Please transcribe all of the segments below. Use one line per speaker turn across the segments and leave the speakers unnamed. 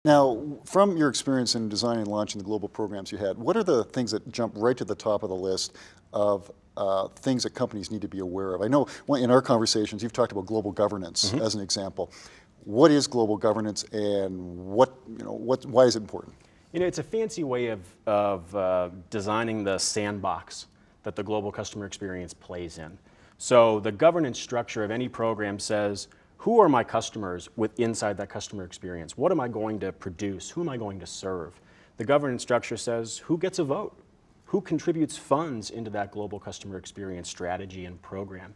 Now, from your experience in designing and launching the global programs you had, what are the things that jump right to the top of the list of things that companies need to be aware of? I know in our conversations, you've talked about global governance as an example. What is global governance, and why is it important?
It's a fancy way of designing the sandbox that the global customer experience plays in. So the governance structure of any program says, who are my customers inside that customer experience? What am I going to produce? Who am I going to serve? The governance structure says, who gets a vote? Who contributes funds into that global customer experience strategy and program?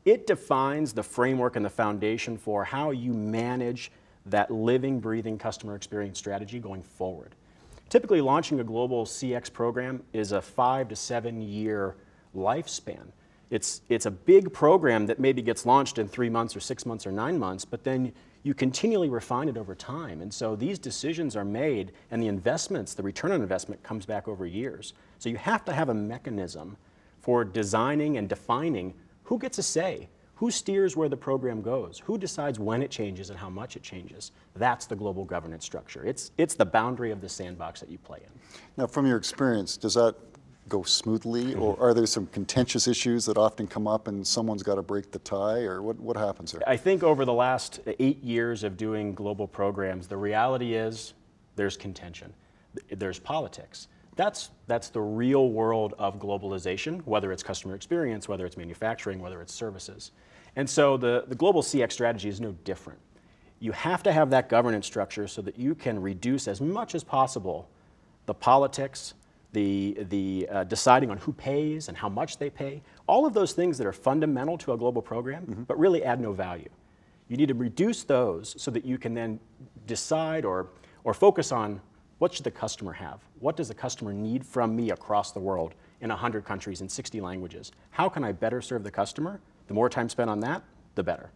It defines the framework and the foundation for how you manage that living, breathing customer experience strategy going forward. Typically, launching a global CX program is a 5 to 7 year lifespan. It's a big program that maybe gets launched in 3 months or 6 months or 9 months, but then you continually refine it over time. And so these decisions are made, and the investments, the return on investment comes back over years. So you have to have a mechanism for designing and defining who gets a say, who steers where the program goes, who decides when it changes and how much it changes. That's the global governance structure. It's the boundary of the sandbox that you play in.
Now, from your experience, does that go smoothly, or are there some contentious issues that often come up and someone's got to break the tie, or what happens there?
I think over the last 8 years of doing global programs, the reality is there's contention. There's politics. That's the real world of globalization, whether it's customer experience, whether it's manufacturing, whether it's services. And so the global CX strategy is no different. You have to have that governance structure so that you can reduce as much as possible the politics, the deciding on who pays and how much they pay, all of those things that are fundamental to a global program, but really add no value. You need to reduce those so that you can then decide or focus on what should the customer have? What does the customer need from me across the world in 100 countries in 60 languages? How can I better serve the customer? The more time spent on that, the better.